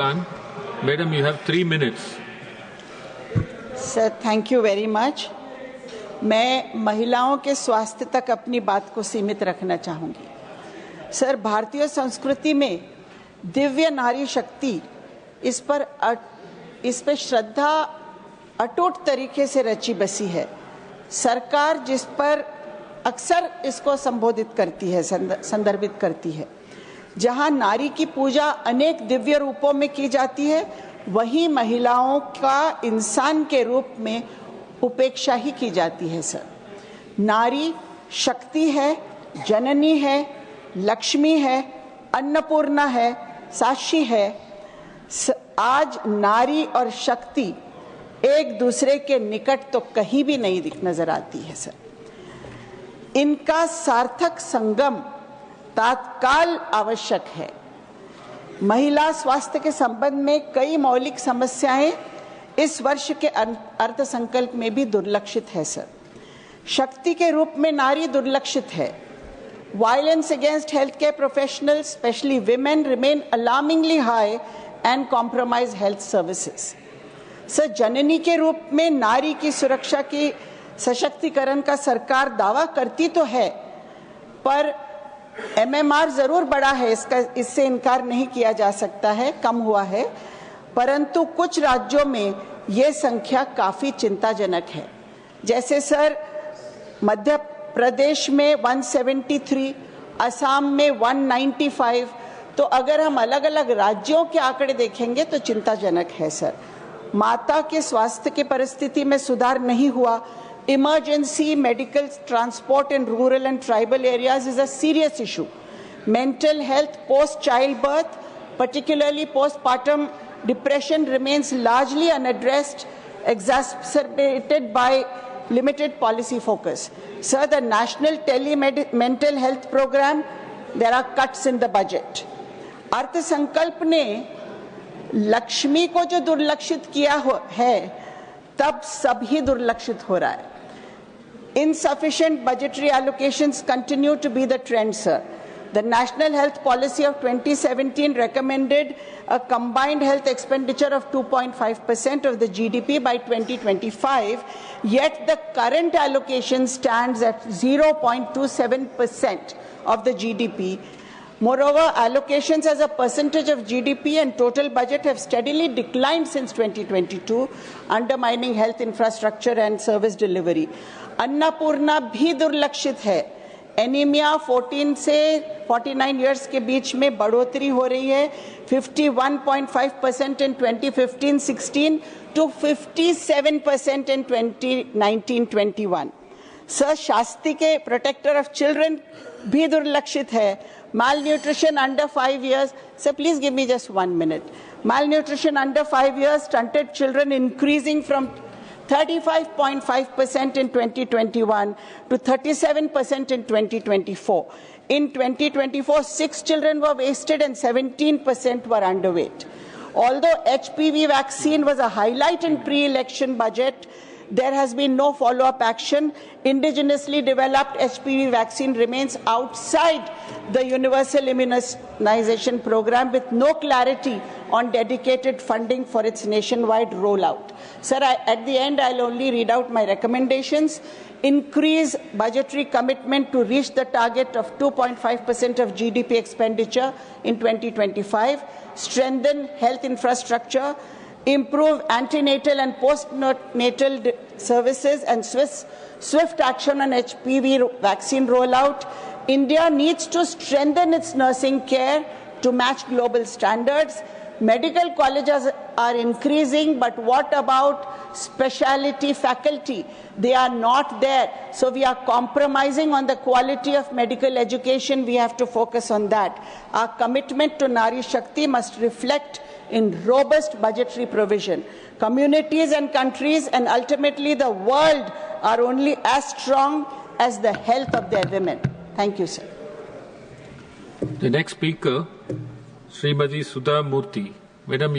Madam, you have 3 minutes. Sir, thank you very much. मैं महिलाओं के स्वास्थ्य तक अपनी बात को सीमित रखना चाहूँगी। सर, भारतीय संस्कृति में दिव्य नारी शक्ति, इस पर श्रद्धा अटूट तरीके से रची बसी है। सरकार जिस पर अक्सर इसको संबोधित करती है, संदर्भित करती है, जहाँ नारी की पूजा अनेक दिव्य रूपों में की जाती है, वहीं महिलाओं का इंसान के रूप में उपेक्षा ही की जाती है। सर, नारी शक्ति है, जननी है, लक्ष्मी है, अन्नपूर्णा है, साक्षी है। आज नारी और शक्ति एक दूसरे के निकट तो कहीं भी नहीं नजर आती है। सर, इनका सार्थक संगम तत्काल आवश्यक है। महिला स्वास्थ्य के संबंध में कई मौलिक समस्याएं इस वर्ष के अर्थसंकल्प में भी दुर्लक्षित है। सर, शक्ति के रूप में नारी दुर्लक्षित है। Violence against health care professionals, specially women, remain alarmingly high and compromise health services. Sir, जननी के रूप में नारी की सुरक्षा की सशक्तिकरण का सरकार दावा करती तो है, पर MMR जरूर बढ़ा है, इससे इनकार नहीं किया जा सकता है, कम हुआ है, परंतु कुछ राज्यों में ये संख्या काफी चिंताजनक है। जैसे सर, मध्य प्रदेश में 173, असम में 195, तो अगर हम अलग अलग राज्यों के आंकड़े देखेंगे तो चिंताजनक है। सर, माता के स्वास्थ्य की परिस्थिति में सुधार नहीं हुआ। Emergency medical transport in rural and tribal areas is a serious issue. Mental health post-childbirth, particularly postpartum depression, remains largely unaddressed, exacerbated by limited policy focus. Sir, the National Mental Health Program, there are cuts in the budget. अर्थ संकल्प ने लक्ष्मी को जो दुर्लक्षित किया है, तब सभी दुर्लक्षित हो रहा है। Insufficient budgetary allocations continue to be the trend, sir. The National Health Policy of 2017 recommended a combined health expenditure of 2.5% of the GDP by 2025, yet the current allocation stands at 0.27% of the GDP. Moreover, allocations as a percentage of GDP and total budget have steadily declined since 2022, undermining health infrastructure and service delivery. Annapurna भी दुर्लक्षित है। Anaemia 14 से 49 years के बीच में बढ़ोतरी हो रही है, 51.5% in 2015-16 to 57% in 2019-21. Sir, Shastri के प्रोटेक्टर ऑफ चिल्ड्रन भी दुर्लक्षित है। Malnutrition under 5 years, sir, please give me just 1 minute. Malnutrition under 5 years, stunted children increasing from 35.5% in 2021 to 37% in 2024. In 2024, 6 children were wasted and 17% were underweight. Although HPV vaccine was a highlight in pre-election budget, there has been no follow-up action. Indigenously developed HPV vaccine remains outside the universal immunization program with no clarity on dedicated funding for its nationwide rollout. Sir, at the end, I'll only read out my recommendations. Increase budgetary commitment to reach the target of 2.5% of GDP expenditure in 2025. Strengthen health infrastructure. Improve antenatal and postnatal services and swift action on HPV vaccine rollout. India needs to strengthen its nursing care to match global standards. Medical colleges are increasing, but what about specialty faculty? They are not there. So we are compromising on the quality of medical education. We have to focus on that. Our commitment to Nari Shakti must reflect in robust budgetary provision. Communities and countries and ultimately the world are only as strong as the health of their women. Thank you, sir. The next speaker, Srimati Sudha Murthy. Madam,